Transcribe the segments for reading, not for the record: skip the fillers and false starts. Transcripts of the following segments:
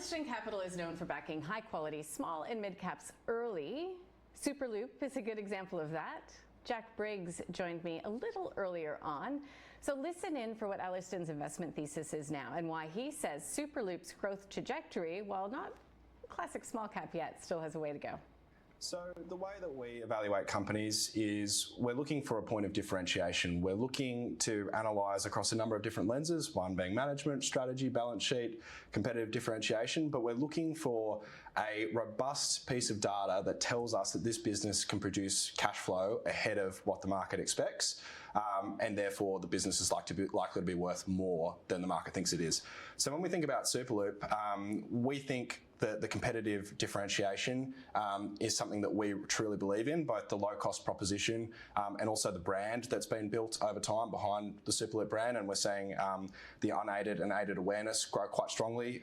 Ellerston Capital is known for backing high-quality small and mid-caps early. Superloop is a good example of that. Jack Briggs joined me a little earlier on. So listen in for what Ellerston's investment thesis is now and why he says Superloop's growth trajectory, while not classic small cap yet, still has a way to go. So the way that we evaluate companies is we're looking for a point of differentiation. We're looking to analyse across a number of different lenses, one being management, strategy, balance sheet, competitive differentiation, but we're looking for a robust piece of data that tells us that this business can produce cash flow ahead of what the market expects, and therefore the business is likely to be worth more than the market thinks it is. So when we think about Superloop, we think that the competitive differentiation is something that we truly believe in, both the low-cost proposition and also the brand that's been built over time behind the Superloop brand. And we're seeing the unaided and aided awareness grow quite strongly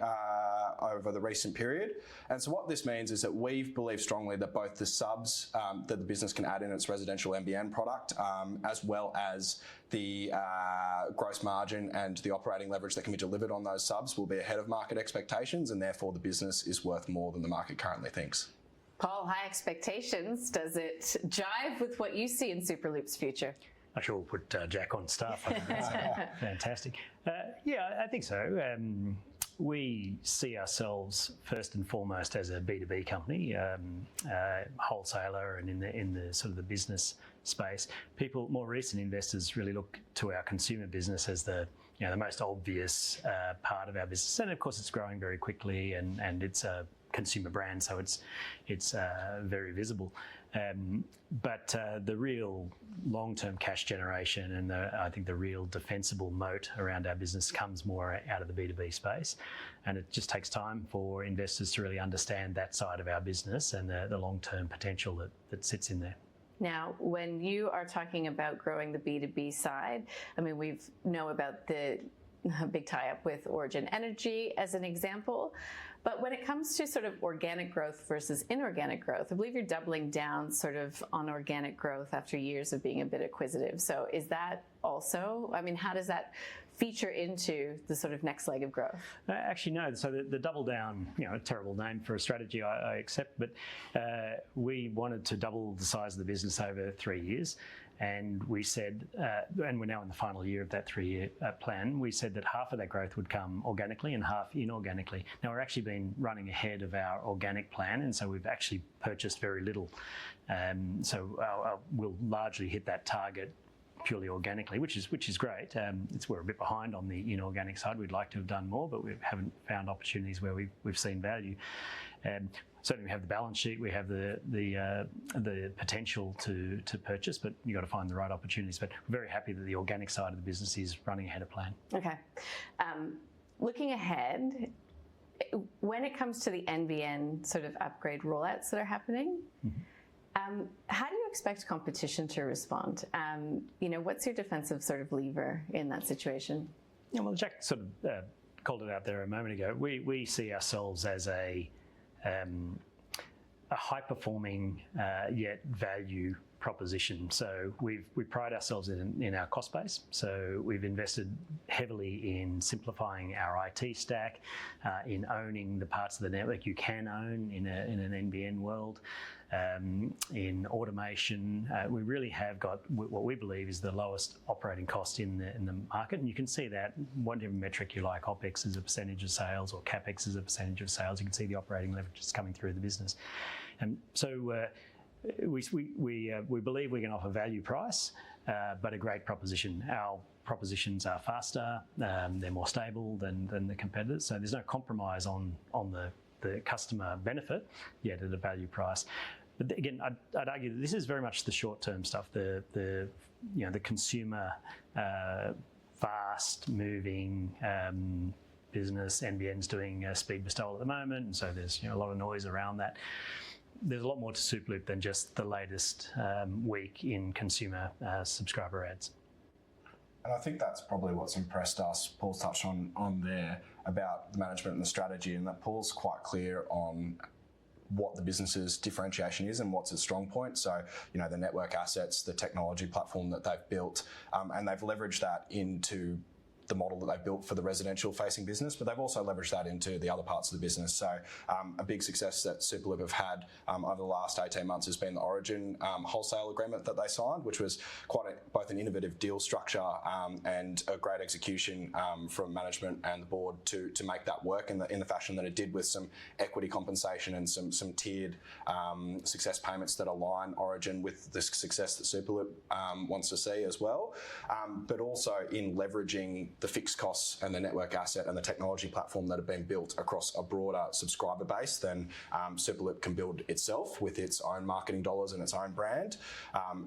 over the recent period. And so what this means is that we believe strongly that both the subs that the business can add in its residential NBN product, as well as the gross margin and the operating leverage that can be delivered on those subs will be ahead of market expectations, and therefore the business is worth more than the market currently thinks. Paul, high expectations. Does it jive with what you see in Superloop's future? I'm sure we'll put Jack on staff. I think that's fantastic. Yeah, I think so. We see ourselves first and foremost as a B2B company, wholesaler, and in the sort of the business space. More recent investors really look to our consumer business as the most obvious part of our business, and of course it's growing very quickly, and it's a consumer brand, so it's very visible. But the real long-term cash generation and I think the real defensible moat around our business comes more out of the B2B space, and it just takes time for investors to really understand that side of our business and the long-term potential that sits in there. Now, when you are talking about growing the B2B side, I mean, we know about the big tie-up with Origin Energy as an example, but when it comes to sort of organic growth versus inorganic growth, I believe you're doubling down sort of on organic growth after years of being a bit acquisitive. So is that also, I mean, how does that feature into the sort of next leg of growth? Actually, no. So the double down, a terrible name for a strategy, I accept, but we wanted to double the size of the business over 3 years. And we said, and we're now in the final year of that 3-year plan, we said that half of that growth would come organically and half inorganically. Now, we're actually been running ahead of our organic plan, and so we've actually purchased very little. So we'll largely hit that target purely organically, which is great. We're a bit behind on the inorganic side. We'd like to have done more, but we haven't found opportunities where we've seen value. Certainly, we have the balance sheet, we have the potential to purchase, but you've got to find the right opportunities. But we're very happy that the organic side of the business is running ahead of plan. Okay. Looking ahead, when it comes to the NBN sort of upgrade rollouts that are happening, how do you expect competition to respond? What's your defensive sort of lever in that situation? Yeah, well, Jack sort of called it out there a moment ago. We see ourselves as a high-performing yet value proposition. So we pride ourselves in our cost base. So we've invested heavily in simplifying our IT stack, in owning the parts of the network you can own in an NBN world, in automation. We really have got what we believe is the lowest operating cost in the market, and you can see that whatever metric you like, OPEX as a percentage of sales or CAPEX as a percentage of sales, you can see the operating leverage just coming through the business. And so we believe we can offer value price, but a great proposition. Our propositions are faster, they're more stable than the competitors, so there's no compromise on the customer benefit, yet at a value price. But again, I'd argue that this is very much the short-term stuff. The consumer, fast-moving business. NBN's doing speed bestowal at the moment, and so there's a lot of noise around that. There's a lot more to Superloop than just the latest week in consumer subscriber ads. And I think that's probably what's impressed us. Paul's touched on there about the management and the strategy, and that Paul's quite clear on what the business's differentiation is and what's its strong point. So, the network assets, the technology platform that they've built, and they've leveraged that into the model that they built for the residential facing business, but they've also leveraged that into the other parts of the business. So a big success that Superloop have had over the last 18 months has been the Origin wholesale agreement that they signed, which was both an innovative deal structure and a great execution from management and the board to make that work in the fashion that it did, with some equity compensation and some tiered success payments that align Origin with the success that Superloop wants to see as well, but also in leveraging the fixed costs and the network asset and the technology platform that have been built across a broader subscriber base than Superloop can build itself with its own marketing dollars and its own brand.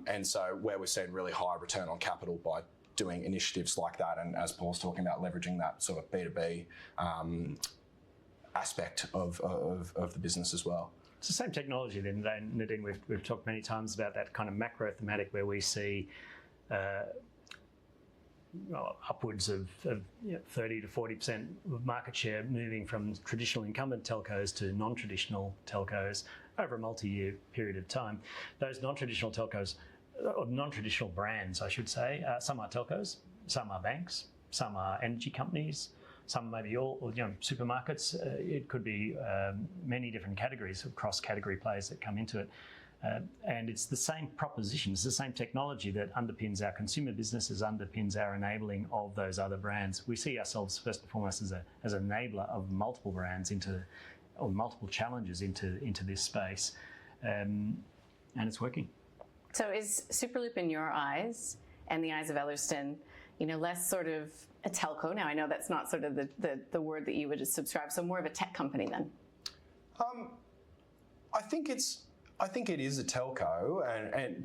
And so where we've seen really high return on capital by doing initiatives like that, and as Paul's talking about, leveraging that sort of B2B aspect of the business as well. It's the same technology then, Nadine. We've talked many times about that kind of macro thematic where we see upwards of 30 to 40% of market share moving from traditional incumbent telcos to non-traditional telcos over a multi-year period of time. Those non-traditional telcos, or non-traditional brands, I should say, some are telcos, some are banks, some are energy companies, some maybe all, supermarkets. It could be many different categories of cross-category players that come into it. And it's the same proposition, it's the same technology that underpins our consumer businesses, underpins our enabling of those other brands. We see ourselves first and foremost as an enabler of multiple brands or multiple challenges into this space, and it's working. So is Superloop, in your eyes and the eyes of Ellerston, less sort of a telco? Now I know that's not sort of the word that you would subscribe, so more of a tech company then? I think it is a telco,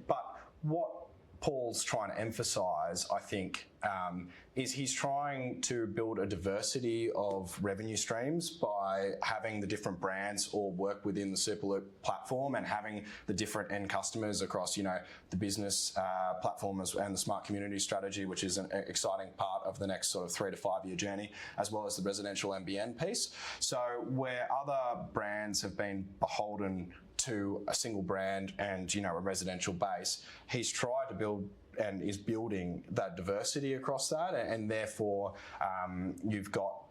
but what Paul's trying to emphasise, I think, is he's trying to build a diversity of revenue streams by having the different brands all work within the Superloop platform and having the different end customers across, the business platform and the smart community strategy, which is an exciting part of the next sort of 3 to 5 year journey, as well as the residential NBN piece. So where other brands have been beholden to a single brand and, a residential base, he's tried to build and is building that diversity across that, and therefore you've got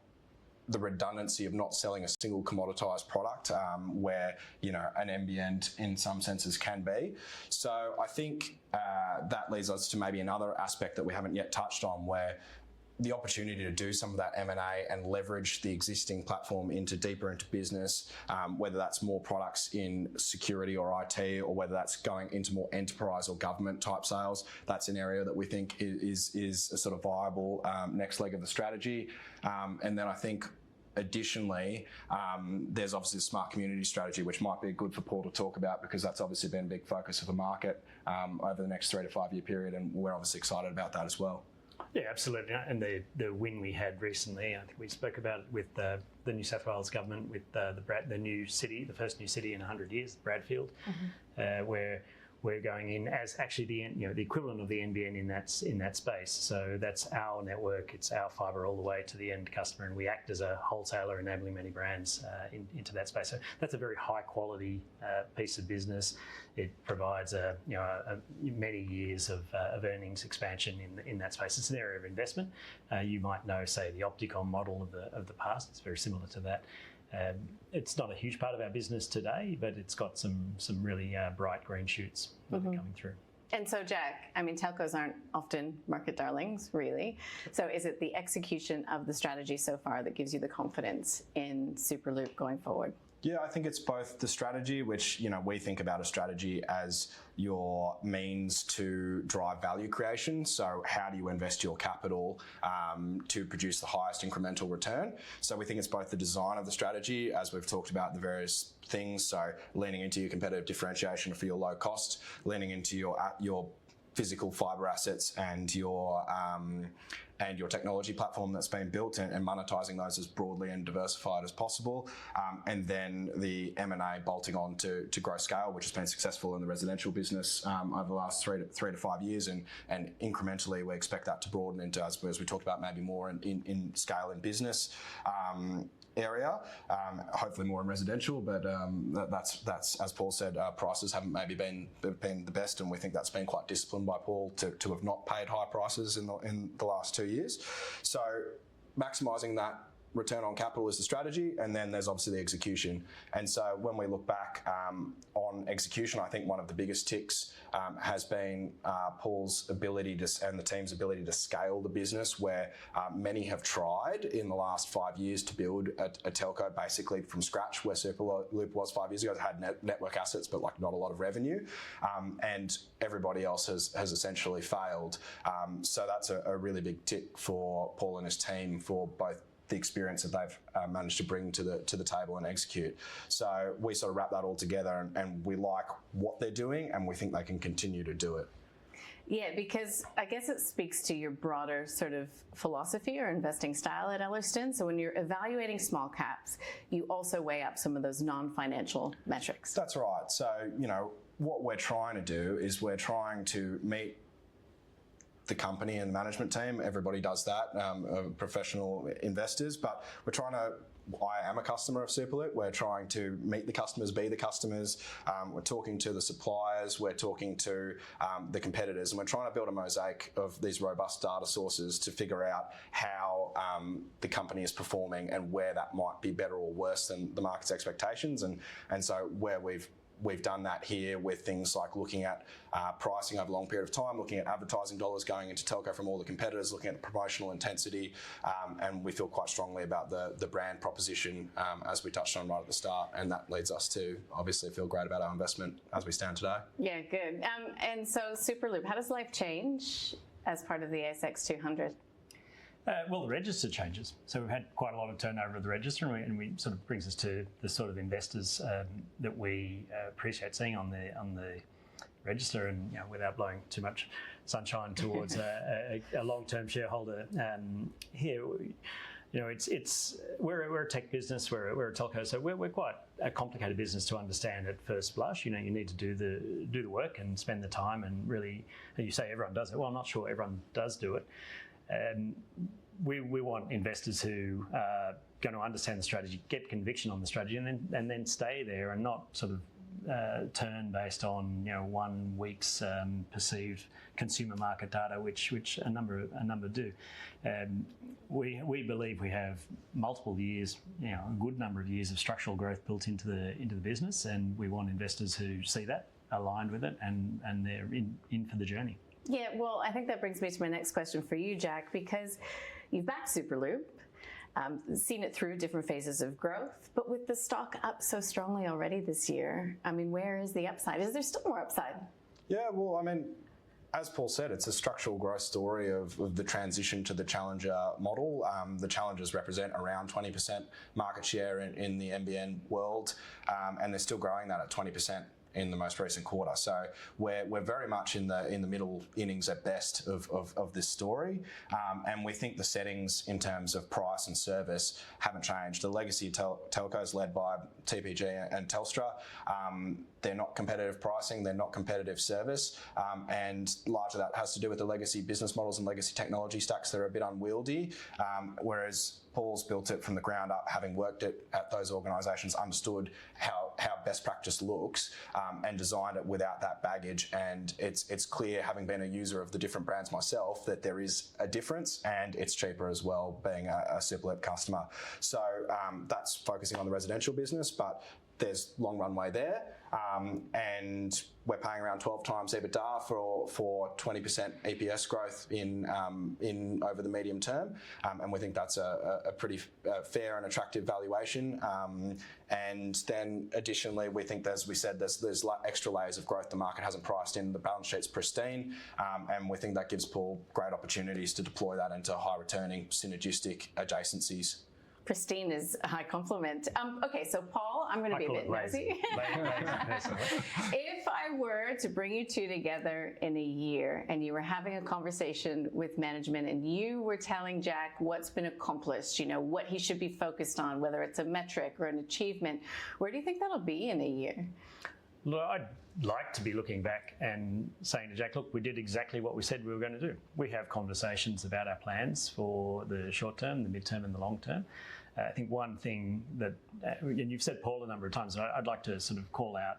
the redundancy of not selling a single commoditized product where, an NBN in some senses can be. So I think that leads us to maybe another aspect that we haven't yet touched on, where the opportunity to do some of that M&A and leverage the existing platform deeper into business, whether that's more products in security or IT, or whether that's going into more enterprise or government type sales. That's an area that we think is a sort of viable next leg of the strategy. And then I think additionally, there's obviously the smart community strategy, which might be good for Paul to talk about, because that's obviously been a big focus of the market over the next 3 to 5 year period, and we're obviously excited about that as well. Yeah, absolutely. And the win we had recently, I think we spoke about it with the New South Wales government, with the new city, the first new city in 100 years, Bradfield, where we're going in as actually the equivalent of the NBN in that space. So that's our network, it's our fibre all the way to the end customer, and we act as a wholesaler enabling many brands into that space. So that's a very high quality piece of business. It provides many years of earnings expansion in that space. It's an area of investment. You might know, say, the Opticom model of the past. It's very similar to that. It's not a huge part of our business today, but it's got some really bright green shoots coming through. And so, Jack, telcos aren't often market darlings, really. So is it the execution of the strategy so far that gives you the confidence in Superloop going forward? Yeah, I think it's both the strategy, which, we think about a strategy as your means to drive value creation. So how do you invest your capital to produce the highest incremental return? So we think it's both the design of the strategy, as we've talked about the various things. So leaning into your competitive differentiation for your low cost, leaning into your physical fibre assets and your technology platform that's been built, and monetizing those as broadly and diversified as possible. And then the M&A bolting on to grow scale, which has been successful in the residential business over the last 3 to 5 years. And incrementally, we expect that to broaden into, as we talked about, maybe more in scale in business. area, hopefully more in residential, but that's as Paul said, prices haven't maybe been the best, and we think that's been quite disciplined by Paul to have not paid high prices in the last 2 years. So maximising that return on capital is the strategy, and then there's obviously the execution. And so when we look back on execution, I think one of the biggest ticks has been Paul's ability and the team's ability to scale the business, where many have tried in the last 5 years to build a telco basically from scratch, where Superloop was 5 years ago. It had network assets, but like not a lot of revenue, and everybody else has essentially failed. So that's a really big tick for Paul and his team, for both the experience that they've managed to bring to the table and execute. So we sort of wrap that all together, and we like what they're doing, and we think they can continue to do it. Yeah, because I guess it speaks to your broader sort of philosophy or investing style at Ellerston. So when you're evaluating small caps, you also weigh up some of those non-financial metrics. That's right. So, what we're trying to do is we're trying to meet the company and the management team. Everybody does that, professional investors, but I am a customer of Superloop. We're trying to meet the customers, be the customers. We're talking to the suppliers, we're talking to the competitors, and we're trying to build a mosaic of these robust data sources to figure out how the company is performing and where that might be better or worse than the market's expectations. And so where we've done that here with things like looking at pricing over a long period of time, looking at advertising dollars going into telco from all the competitors, looking at the promotional intensity, and we feel quite strongly about the brand proposition, as we touched on right at the start, and that leads us to obviously feel great about our investment as we stand today. Yeah, good. And so Superloop, how does life change as part of the ASX 200? Well, the register changes. So we've had quite a lot of turnover of the register, and we sort of brings us to the sort of investors that we appreciate seeing on the register. And without blowing too much sunshine towards a long-term shareholder here, we're a tech business, we're a telco, so we're quite a complicated business to understand at first blush. You need to do the work and spend the time, and really, you say everyone does it. Well, I'm not sure everyone does do it. We want investors who are going to understand the strategy, get conviction on the strategy, and then stay there, and not sort of turn based on 1 week's perceived consumer market data, which a number do. We believe we have multiple years, a good number of years of structural growth built into the business, and we want investors who see that, aligned with it, and they're in for the journey. Yeah, well, I think that brings me to my next question for you, Jack, because you've backed Superloop, seen it through different phases of growth, but with the stock up so strongly already this year, I mean, where is the upside? Is there still more upside? Yeah, well, I mean, as Paul said, it's a structural growth story of the transition to the challenger model. The challengers represent around 20% market share in the NBN world, and they're still growing that at 20%. In the most recent quarter. So we're very much in the middle innings at best of this story, and we think the settings in terms of price and service haven't changed. The legacy telcos led by TPG and Telstra, they're not competitive pricing, they're not competitive service, and largely that has to do with the legacy business models and legacy technology stacks that are a bit unwieldy, whereas Paul's built it from the ground up, having worked at those organisations, understood how best practice looks, and designed it without that baggage. And it's clear, having been a user of the different brands myself, that there is a difference, and it's cheaper as well, being a Superloop customer. So that's focusing on the residential business, but there's long runway there, and we're paying around 12 times EBITDA for 20% EPS growth in over the medium term, and we think that's a pretty fair and attractive valuation. And then additionally, we think, as we said, there's extra layers of growth the market hasn't priced in. The balance sheet's pristine, and we think that gives Paul great opportunities to deploy that into high returning synergistic adjacencies. Pristine is a high compliment. Okay, so Paul, I'm going to be a bit nosy. If I were to bring you two together in a year and you were having a conversation with management and you were telling Jack what's been accomplished, what he should be focused on, whether it's a metric or an achievement, where do you think that'll be in a year? Look, I'd like to be looking back and saying to Jack, look, we did exactly what we said we were going to do. We have conversations about our plans for the short term, the mid term and the long term. I think one thing that, and you've said Paul a number of times, and I'd like to sort of call out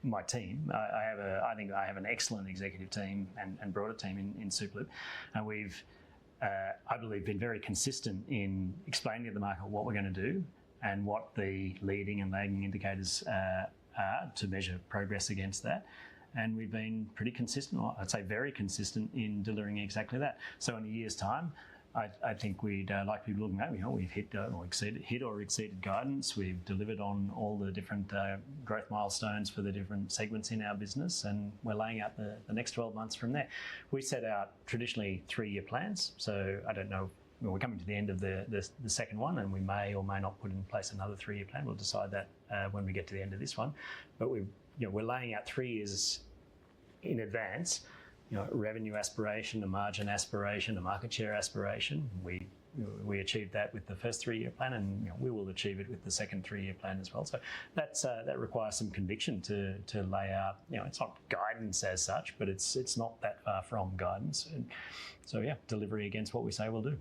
my team. I think I have an excellent executive team and broader team in Superloop, and we've, I believe, been very consistent in explaining to the market what we're going to do and what the leading and lagging indicators are to measure progress against that. And we've been pretty consistent, I'd say very consistent, in delivering exactly that. So in a year's time, I think we'd like people looking at, we've hit or exceeded guidance. We've delivered on all the different growth milestones for the different segments in our business, and we're laying out the next 12 months from there. We set out traditionally 3-year plans. So I don't know, we're coming to the end of the second one, and we may or may not put in place another 3-year plan. We'll decide that when we get to the end of this one. But we're laying out 3 years in advance. Revenue aspiration, a margin aspiration, a market share aspiration. We achieved that with the first 3-year plan, and we will achieve it with the second 3-year plan as well. So that requires some conviction to lay out. It's not guidance as such, but it's not that far from guidance. And so delivery against what we say we'll do.